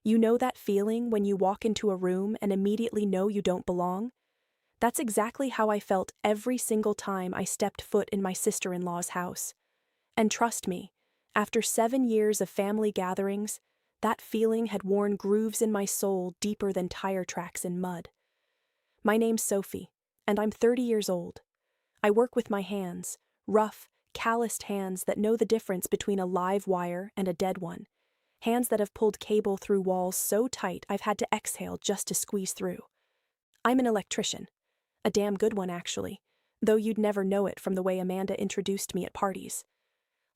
You know that feeling when you walk into a room and immediately know you don't belong? That's exactly how I felt every single time I stepped foot in my sister-in-law's house. And trust me, after 7 years of family gatherings, that feeling had worn grooves in my soul deeper than tire tracks in mud. My name's Sophie, and I'm 30 years old. I work with my hands, rough, calloused hands that know the difference between a live wire and a dead one. Hands that have pulled cable through walls so tight I've had to exhale just to squeeze through. I'm an electrician. A damn good one, actually, though you'd never know it from the way Amanda introduced me at parties.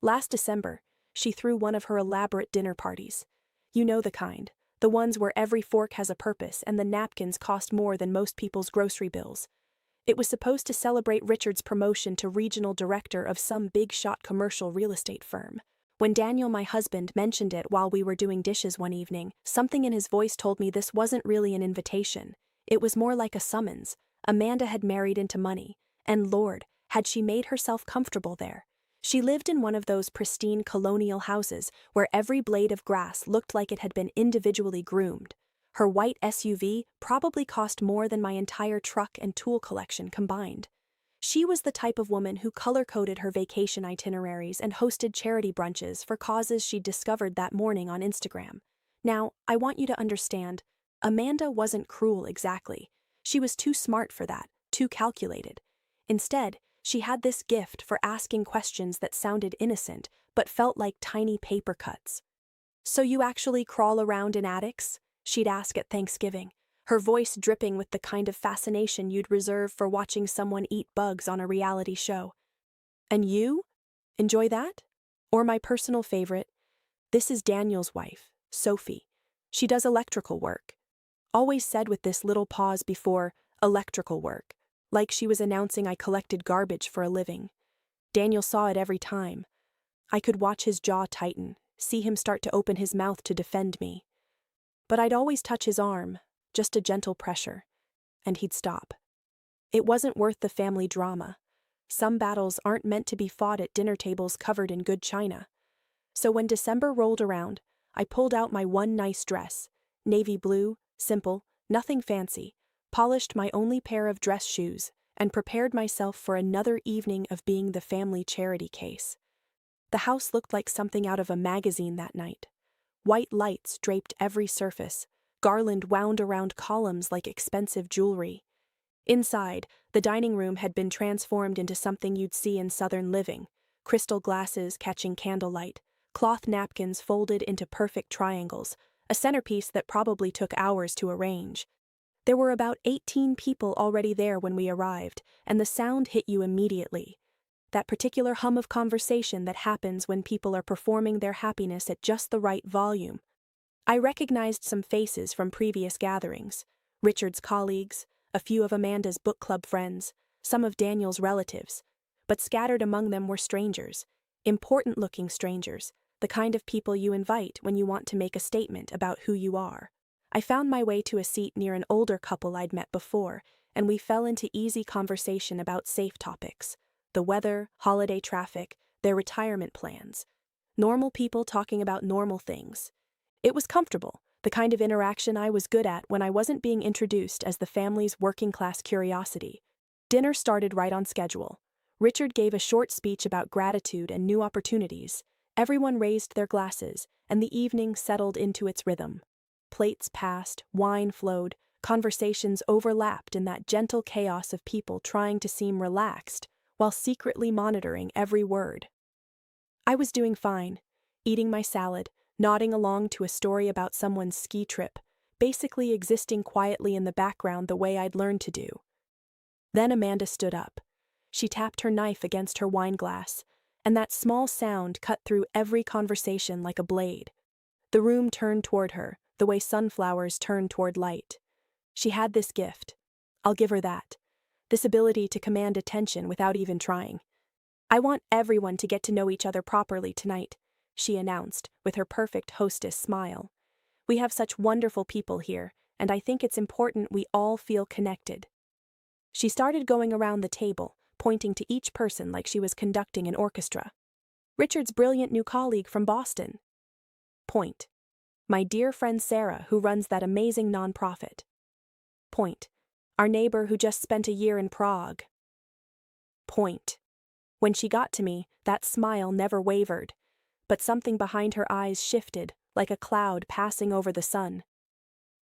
Last December, she threw one of her elaborate dinner parties. You know the kind, the ones where every fork has a purpose and the napkins cost more than most people's grocery bills. It was supposed to celebrate Richard's promotion to regional director of some big-shot commercial real estate firm. When Daniel, my husband, mentioned it while we were doing dishes one evening, something in his voice told me this wasn't really an invitation. It was more like a summons. Amanda had married into money, and Lord, had she made herself comfortable there. She lived in one of those pristine colonial houses where every blade of grass looked like it had been individually groomed. Her white SUV probably cost more than my entire truck and tool collection combined. She was the type of woman who color-coded her vacation itineraries and hosted charity brunches for causes she'd discovered that morning on Instagram. Now, I want you to understand, Amanda wasn't cruel exactly. She was too smart for that, too calculated. Instead, she had this gift for asking questions that sounded innocent but felt like tiny paper cuts. "So you actually crawl around in attics?" she'd ask at Thanksgiving, her voice dripping with the kind of fascination you'd reserve for watching someone eat bugs on a reality show. "And you? Enjoy that?" Or my personal favorite, "This is Daniel's wife, Sophie. She does electrical work." Always said with this little pause before electrical work, like she was announcing I collected garbage for a living. Daniel saw it every time. I could watch his jaw tighten, see him start to open his mouth to defend me. But I'd always touch his arm, just a gentle pressure, and he'd stop. It wasn't worth the family drama. Some battles aren't meant to be fought at dinner tables covered in good china. So when December rolled around, I pulled out my one nice dress, navy blue, simple, nothing fancy, polished my only pair of dress shoes, and prepared myself for another evening of being the family charity case. The house looked like something out of a magazine that night. White lights draped every surface, garland wound around columns like expensive jewelry. Inside, the dining room had been transformed into something you'd see in Southern living, crystal glasses catching candlelight, cloth napkins folded into perfect triangles, a centerpiece that probably took hours to arrange. There were about 18 people already there when we arrived, and the sound hit you immediately. That particular hum of conversation that happens when people are performing their happiness at just the right volume. I recognized some faces from previous gatherings, Richard's colleagues, a few of Amanda's book club friends, some of Daniel's relatives, but scattered among them were strangers, important-looking strangers, the kind of people you invite when you want to make a statement about who you are. I found my way to a seat near an older couple I'd met before, and we fell into easy conversation about safe topics. The weather, holiday traffic, their retirement plans. Normal people talking about normal things. It was comfortable, the kind of interaction I was good at when I wasn't being introduced as the family's working-class curiosity. Dinner started right on schedule. Richard gave a short speech about gratitude and new opportunities. Everyone raised their glasses, and the evening settled into its rhythm. Plates passed, wine flowed, conversations overlapped in that gentle chaos of people trying to seem relaxed, while secretly monitoring every word. I was doing fine, eating my salad, nodding along to a story about someone's ski trip, basically existing quietly in the background the way I'd learned to do. Then Amanda stood up. She tapped her knife against her wine glass, and that small sound cut through every conversation like a blade. The room turned toward her, the way sunflowers turn toward light. She had this gift. I'll give her that. This ability to command attention without even trying. "I want everyone to get to know each other properly tonight," she announced, with her perfect hostess smile. "We have such wonderful people here, and I think it's important we all feel connected." She started going around the table, pointing to each person like she was conducting an orchestra. "Richard's brilliant new colleague from Boston." Point. My dear friend Sarah, who runs that amazing nonprofit. Point. Our neighbor who just spent a year in Prague. Point. When she got to me, that smile never wavered, but something behind her eyes shifted, like a cloud passing over the sun.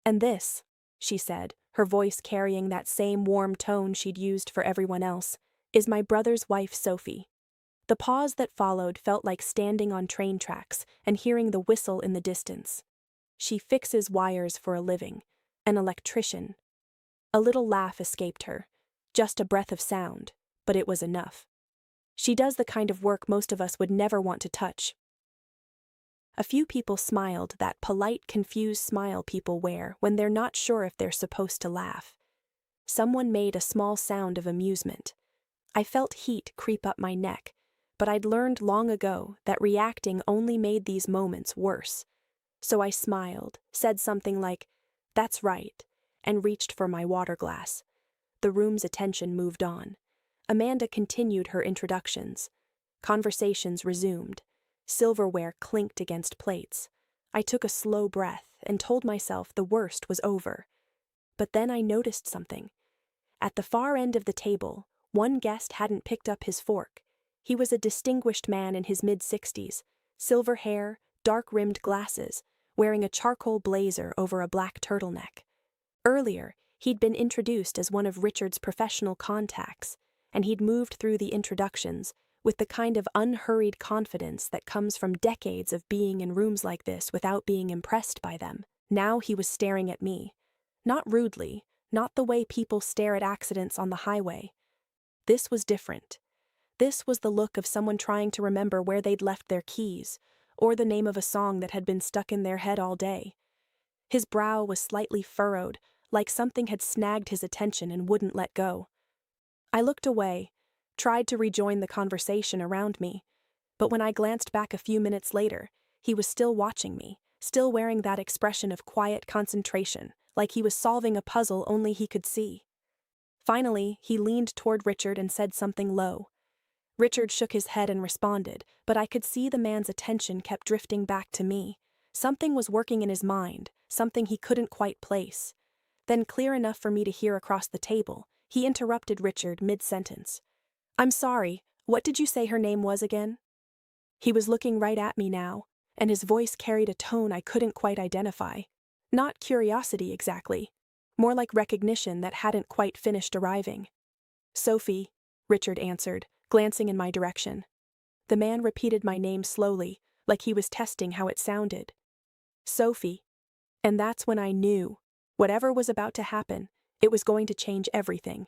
And this, she said, her voice carrying that same warm tone she'd used for everyone else, is my brother's wife Sophie. The pause that followed felt like standing on train tracks and hearing the whistle in the distance. She fixes wires for a living, an electrician. A little laugh escaped her, just a breath of sound, but it was enough. She does the kind of work most of us would never want to touch. A few people smiled, that polite, confused smile people wear when they're not sure if they're supposed to laugh. Someone made a small sound of amusement. I felt heat creep up my neck, but I'd learned long ago that reacting only made these moments worse. So I smiled, said something like, "That's right," and reached for my water glass. The room's attention moved on. Amanda continued her introductions. Conversations resumed. Silverware clinked against plates. I took a slow breath and told myself the worst was over. But then I noticed something. At the far end of the table, one guest hadn't picked up his fork. He was a distinguished man in his mid-60s, silver hair, dark-rimmed glasses, wearing a charcoal blazer over a black turtleneck. Earlier, he'd been introduced as one of Richard's professional contacts, and he'd moved through the introductions with the kind of unhurried confidence that comes from decades of being in rooms like this without being impressed by them. Now he was staring at me. Not rudely, not the way people stare at accidents on the highway. This was different. This was the look of someone trying to remember where they'd left their keys, or the name of a song that had been stuck in their head all day. His brow was slightly furrowed, like something had snagged his attention and wouldn't let go. I looked away, tried to rejoin the conversation around me, but when I glanced back a few minutes later, he was still watching me, still wearing that expression of quiet concentration, like he was solving a puzzle only he could see. Finally, he leaned toward Richard and said something low. Richard shook his head and responded, but I could see the man's attention kept drifting back to me. Something was working in his mind, something he couldn't quite place. Then, clear enough for me to hear across the table, he interrupted Richard mid-sentence. "I'm sorry, what did you say her name was again?" He was looking right at me now, and his voice carried a tone I couldn't quite identify. Not curiosity exactly, more like recognition that hadn't quite finished arriving. "Sophie," Richard answered, glancing in my direction. The man repeated my name slowly, like he was testing how it sounded. "Sophie." And that's when I knew, whatever was about to happen, it was going to change everything.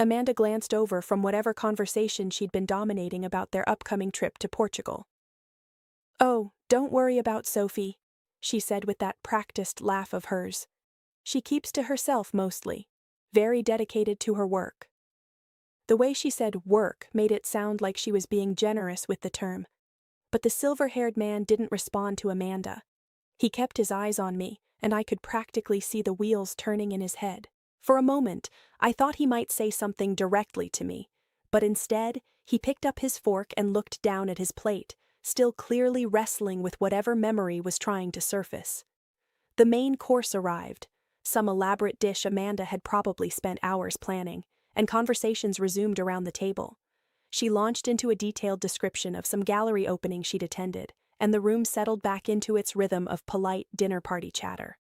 Amanda glanced over from whatever conversation she'd been dominating about their upcoming trip to Portugal. "Oh, don't worry about Sophie," she said with that practiced laugh of hers. "She keeps to herself mostly, very dedicated to her work." The way she said work made it sound like she was being generous with the term. But the silver-haired man didn't respond to Amanda. He kept his eyes on me, and I could practically see the wheels turning in his head. For a moment, I thought he might say something directly to me, but instead, he picked up his fork and looked down at his plate, still clearly wrestling with whatever memory was trying to surface. The main course arrived, some elaborate dish Amanda had probably spent hours planning, and conversations resumed around the table. She launched into a detailed description of some gallery openings she'd attended, and the room settled back into its rhythm of polite dinner party chatter.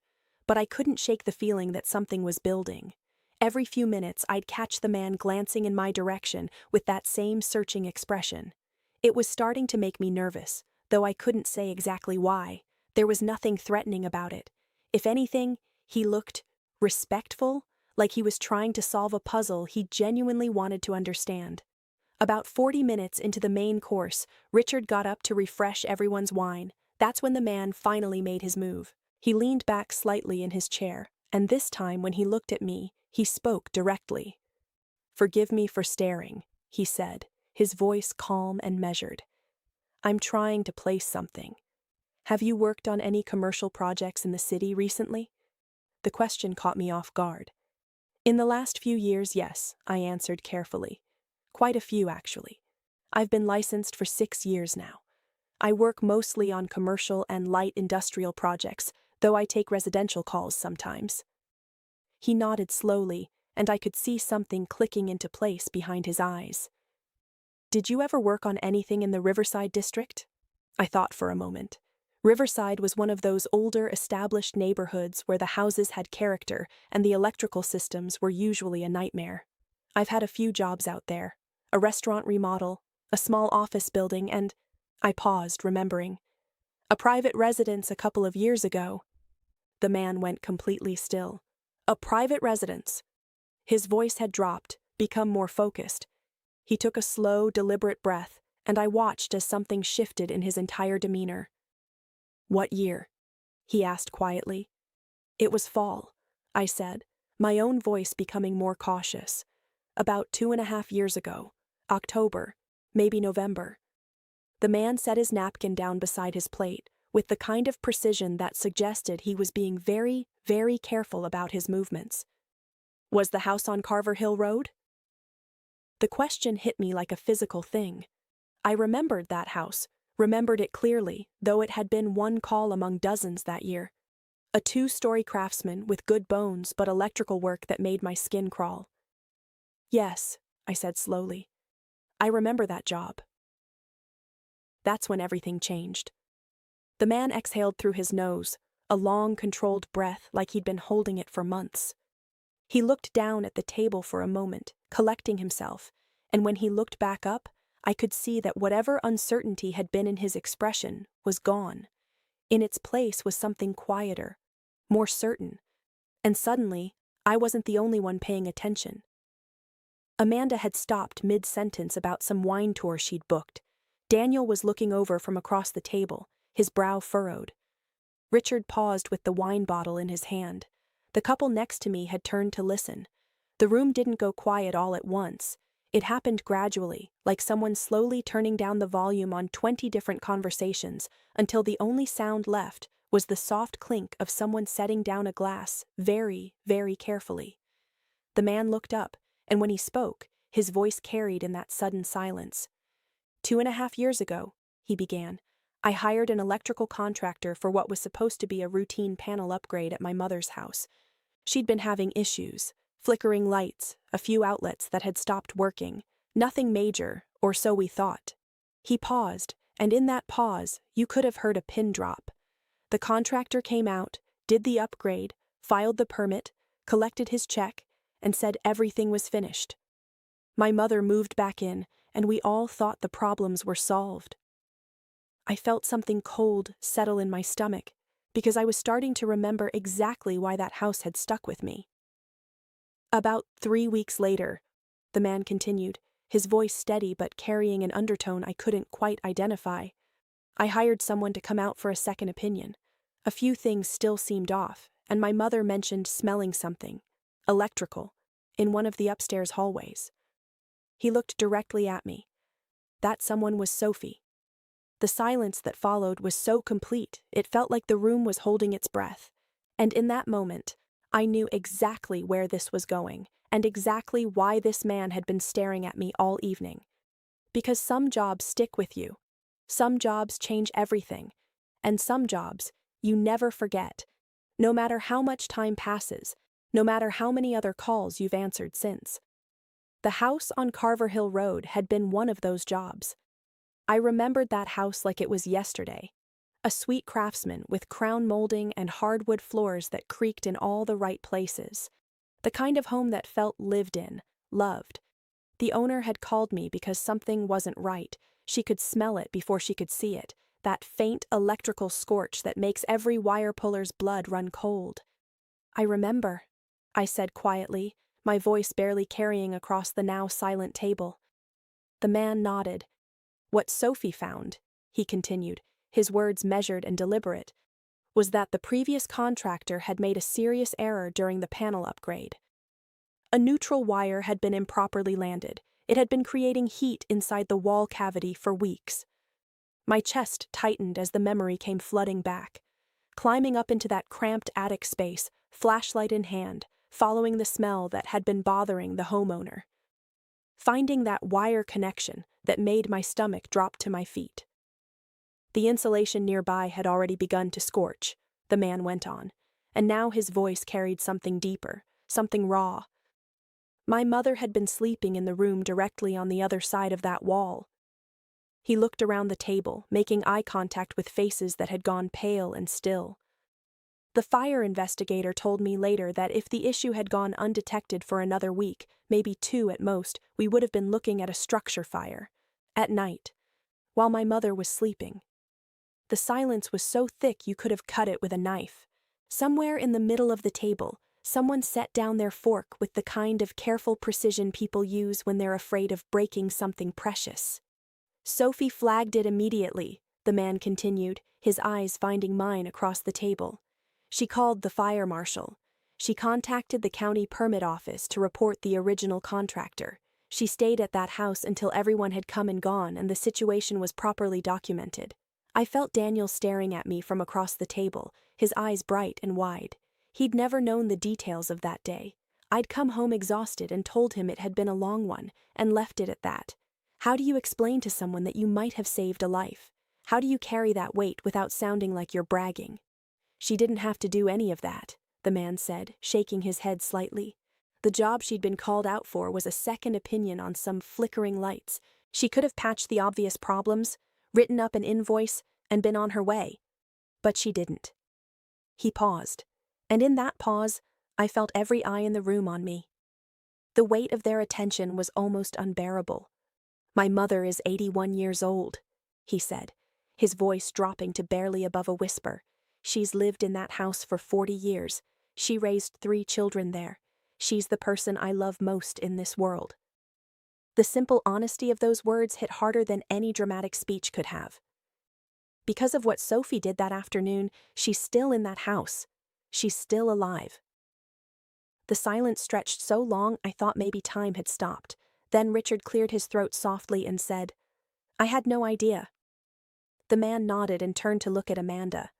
But I couldn't shake the feeling that something was building. Every few minutes, I'd catch the man glancing in my direction with that same searching expression. It was starting to make me nervous, though I couldn't say exactly why. There was nothing threatening about it. If anything, he looked respectful, like he was trying to solve a puzzle he genuinely wanted to understand. About 40 minutes into the main course, Richard got up to refresh everyone's wine. That's when the man finally made his move. He leaned back slightly in his chair, and this time when he looked at me, he spoke directly. "Forgive me for staring," he said, his voice calm and measured. "I'm trying to place something. Have you worked on any commercial projects in the city recently?" The question caught me off guard. "In the last few years, yes," I answered carefully. "Quite a few, actually. I've been licensed for 6 years now. I work mostly on commercial and light industrial projects, though I take residential calls sometimes. He nodded slowly, and I could see something clicking into place behind his eyes. Did you ever work on anything in the Riverside district? I thought for a moment. Riverside was one of those older, established neighborhoods where the houses had character and the electrical systems were usually a nightmare. I've had a few jobs out there. A restaurant remodel, a small office building, and… I paused, remembering. A private residence a couple of years ago. The man went completely still. A private residence. His voice had dropped, become more focused. He took a slow, deliberate breath, and I watched as something shifted in his entire demeanor. What year? He asked quietly. It was fall, I said, my own voice becoming more cautious. About 2.5 years ago. October, maybe November. The man set his napkin down beside his plate, with the kind of precision that suggested he was being very, very careful about his movements. Was the house on Carver Hill Road? The question hit me like a physical thing. I remembered that house, remembered it clearly, though it had been one call among dozens that year. A 2-story craftsman with good bones but electrical work that made my skin crawl. Yes, I said slowly. I remember that job. That's when everything changed. The man exhaled through his nose, a long, controlled breath like he'd been holding it for months. He looked down at the table for a moment, collecting himself, and when he looked back up, I could see that whatever uncertainty had been in his expression was gone. In its place was something quieter, more certain, and suddenly, I wasn't the only one paying attention. Amanda had stopped mid-sentence about some wine tour she'd booked. Daniel was looking over from across the table, his brow furrowed. Richard paused with the wine bottle in his hand. The couple next to me had turned to listen. The room didn't go quiet all at once. It happened gradually, like someone slowly turning down the volume on 20 different conversations, until the only sound left was the soft clink of someone setting down a glass very, very carefully. The man looked up, and when he spoke, his voice carried in that sudden silence. 2.5 years ago, he began, I hired an electrical contractor for what was supposed to be a routine panel upgrade at my mother's house. She'd been having issues, flickering lights, a few outlets that had stopped working, nothing major, or so we thought. He paused, and in that pause, you could have heard a pin drop. The contractor came out, did the upgrade, filed the permit, collected his check, and said everything was finished. My mother moved back in, and we all thought the problems were solved. I felt something cold settle in my stomach, because I was starting to remember exactly why that house had stuck with me. About 3 weeks later, the man continued, his voice steady but carrying an undertone I couldn't quite identify, I hired someone to come out for a second opinion. A few things still seemed off, and my mother mentioned smelling something, electrical, in one of the upstairs hallways. He looked directly at me. That someone was Sophie. The silence that followed was so complete, it felt like the room was holding its breath. And in that moment, I knew exactly where this was going, and exactly why this man had been staring at me all evening. Because some jobs stick with you. Some jobs change everything. And some jobs you never forget, no matter how much time passes, no matter how many other calls you've answered since. The house on Carver Hill Road had been one of those jobs. I remembered that house like it was yesterday. A sweet craftsman with crown molding and hardwood floors that creaked in all the right places. The kind of home that felt lived in, loved. The owner had called me because something wasn't right. She could smell it before she could see it, that faint electrical scorch that makes every wire puller's blood run cold. I remember, I said quietly, my voice barely carrying across the now silent table. The man nodded. What Sophie found, he continued, his words measured and deliberate, was that the previous contractor had made a serious error during the panel upgrade. A neutral wire had been improperly landed. It had been creating heat inside the wall cavity for weeks. My chest tightened as the memory came flooding back. Climbing up into that cramped attic space, flashlight in hand, following the smell that had been bothering the homeowner. Finding that wire connection that made my stomach drop to my feet. The insulation nearby had already begun to scorch, the man went on, and now his voice carried something deeper, something raw. My mother had been sleeping in the room directly on the other side of that wall. He looked around the table, making eye contact with faces that had gone pale and still. The fire investigator told me later that if the issue had gone undetected for another week, maybe 2 at most, we would have been looking at a structure fire. At night, while my mother was sleeping. The silence was so thick you could have cut it with a knife. Somewhere in the middle of the table, someone set down their fork with the kind of careful precision people use when they're afraid of breaking something precious. Sophie flagged it immediately, the man continued, his eyes finding mine across the table. She called the fire marshal. She contacted the county permit office to report the original contractor. She stayed at that house until everyone had come and gone and the situation was properly documented. I felt Daniel staring at me from across the table, his eyes bright and wide. He'd never known the details of that day. I'd come home exhausted and told him it had been a long one, and left it at that. How do you explain to someone that you might have saved a life? How do you carry that weight without sounding like you're bragging? She didn't have to do any of that, the man said, shaking his head slightly. The job she'd been called out for was a second opinion on some flickering lights. She could have patched the obvious problems, written up an invoice, and been on her way. But she didn't. He paused, and in that pause, I felt every eye in the room on me. The weight of their attention was almost unbearable. My mother is 81 years old, he said, his voice dropping to barely above a whisper. She's lived in that house for 40 years. She raised 3 children there. She's the person I love most in this world. The simple honesty of those words hit harder than any dramatic speech could have. Because of what Sophie did that afternoon, she's still in that house. She's still alive. The silence stretched so long I thought maybe time had stopped. Then Richard cleared his throat softly and said, "I had no idea." The man nodded and turned to look at Amanda.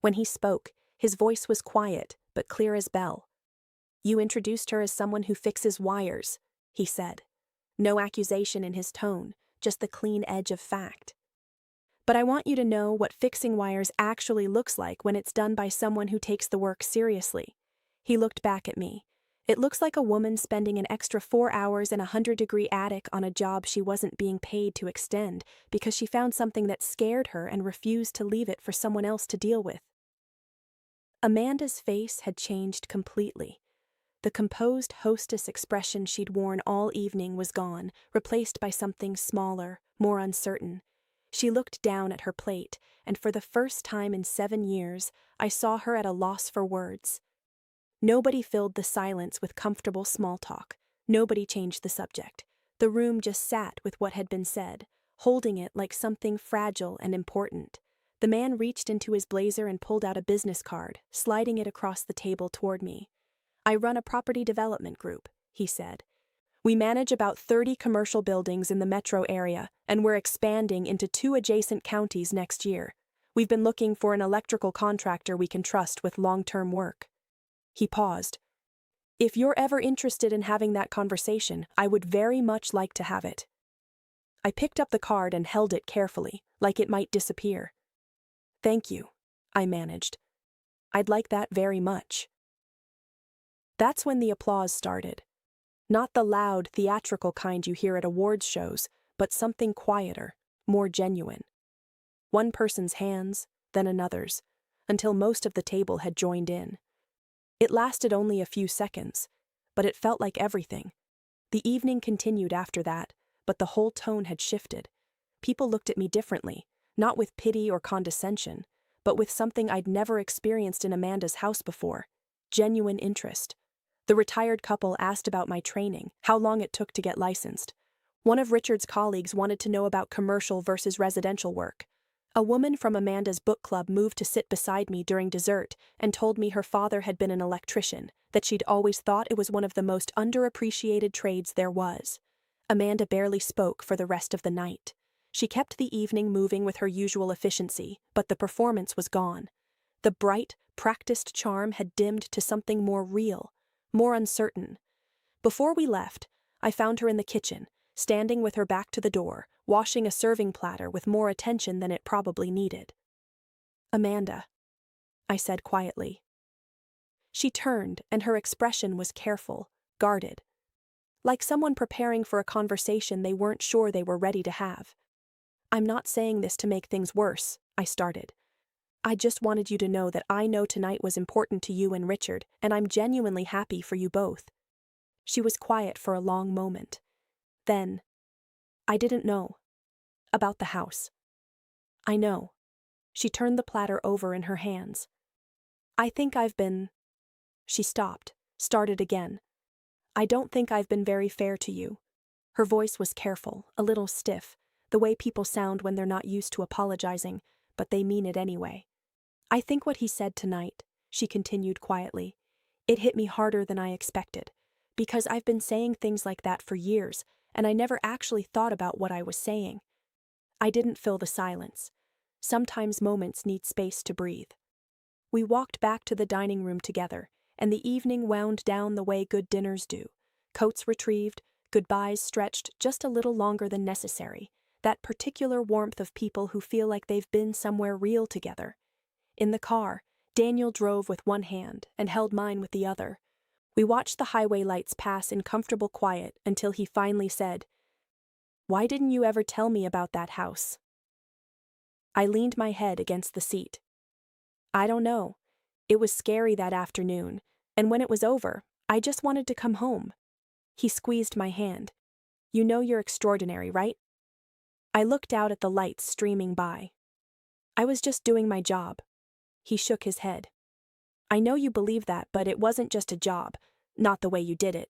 When he spoke, his voice was quiet but clear as bell. "You introduced her as someone who fixes wires," he said. No accusation in his tone, just the clean edge of fact. "But I want you to know what fixing wires actually looks like when it's done by someone who takes the work seriously." He looked back at me. "It looks like a woman spending an extra 4 hours in a 100-degree attic on a job she wasn't being paid to extend because she found something that scared her and refused to leave it for someone else to deal with." Amanda's face had changed completely. The composed hostess expression she'd worn all evening was gone, replaced by something smaller, more uncertain. She looked down at her plate, and for the first time in 7 years, I saw her at a loss for words. Nobody filled the silence with comfortable small talk. Nobody changed the subject. The room just sat with what had been said, holding it like something fragile and important. The man reached into his blazer and pulled out a business card, sliding it across the table toward me. "I run a property development group," he said. "We manage about 30 commercial buildings in the metro area, and we're expanding into 2 adjacent counties next year. We've been looking for an electrical contractor we can trust with long-term work." He paused. "If you're ever interested in having that conversation, I would very much like to have it." I picked up the card and held it carefully, like it might disappear. "Thank you," I managed. "I'd like that very much." That's when the applause started. Not the loud, theatrical kind you hear at awards shows, but something quieter, more genuine. One person's hands, then another's, until most of the table had joined in. It lasted only a few seconds, but it felt like everything. The evening continued after that, but the whole tone had shifted. People looked at me differently, not with pity or condescension, but with something I'd never experienced in Amanda's house before: genuine interest. The retired couple asked about my training, how long it took to get licensed. One of Richard's colleagues wanted to know about commercial versus residential work. A woman from Amanda's book club moved to sit beside me during dessert and told me her father had been an electrician, that she'd always thought it was one of the most underappreciated trades there was. Amanda barely spoke for the rest of the night. She kept the evening moving with her usual efficiency, but the performance was gone. The bright, practiced charm had dimmed to something more real, more uncertain. Before we left, I found her in the kitchen, standing with her back to the door, washing a serving platter with more attention than it probably needed. "Amanda," I said quietly. She turned, and her expression was careful, guarded, like someone preparing for a conversation they weren't sure they were ready to have. "I'm not saying this to make things worse," I started. "I just wanted you to know that I know tonight was important to you and Richard, and I'm genuinely happy for you both." She was quiet for a long moment. Then, "I didn't know. About the house." "I know." She turned the platter over in her hands. "I think I've been—" She stopped, started again. "I don't think I've been very fair to you." Her voice was careful, a little stiff, the way people sound when they're not used to apologizing, but they mean it anyway. "I think what he said tonight," she continued quietly, "it hit me harder than I expected, because I've been saying things like that for years, and I never actually thought about what I was saying. I didn't fill the silence. Sometimes moments need space to breathe." We walked back to the dining room together, and the evening wound down the way good dinners do. Coats retrieved, goodbyes stretched just a little longer than necessary, that particular warmth of people who feel like they've been somewhere real together. In the car, Daniel drove with one hand and held mine with the other. We watched the highway lights pass in comfortable quiet until he finally said, "Why didn't you ever tell me about that house?" I leaned my head against the seat. "I don't know. It was scary that afternoon, and when it was over, I just wanted to come home." He squeezed my hand. "You know you're extraordinary, right?" I looked out at the lights streaming by. "I was just doing my job." He shook his head. "I know you believe that, but it wasn't just a job, not the way you did it."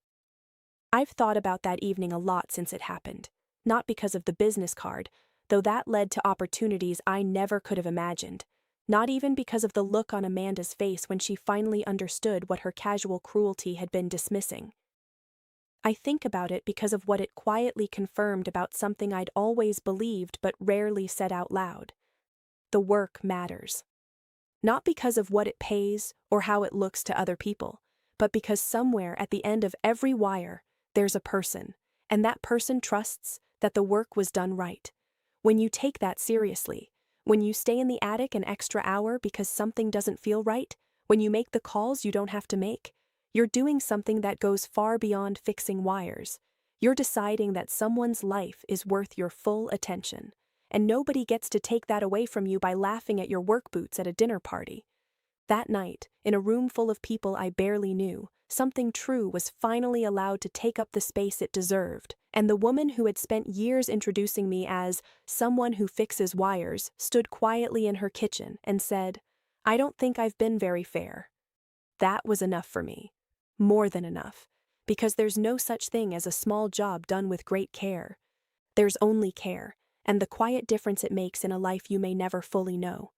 I've thought about that evening a lot since it happened, not because of the business card, though that led to opportunities I never could have imagined, not even because of the look on Amanda's face when she finally understood what her casual cruelty had been dismissing. I think about it because of what it quietly confirmed about something I'd always believed but rarely said out loud. The work matters. Not because of what it pays or how it looks to other people, but because somewhere at the end of every wire, there's a person, and that person trusts that the work was done right. When you take that seriously, when you stay in the attic an extra hour because something doesn't feel right, when you make the calls you don't have to make, you're doing something that goes far beyond fixing wires. You're deciding that someone's life is worth your full attention, and nobody gets to take that away from you by laughing at your work boots at a dinner party. That night, in a room full of people I barely knew, something true was finally allowed to take up the space it deserved, and the woman who had spent years introducing me as someone who fixes wires stood quietly in her kitchen and said, "I don't think I've been very fair." That was enough for me. More than enough. Because there's no such thing as a small job done with great care. There's only care, and the quiet difference it makes in a life you may never fully know.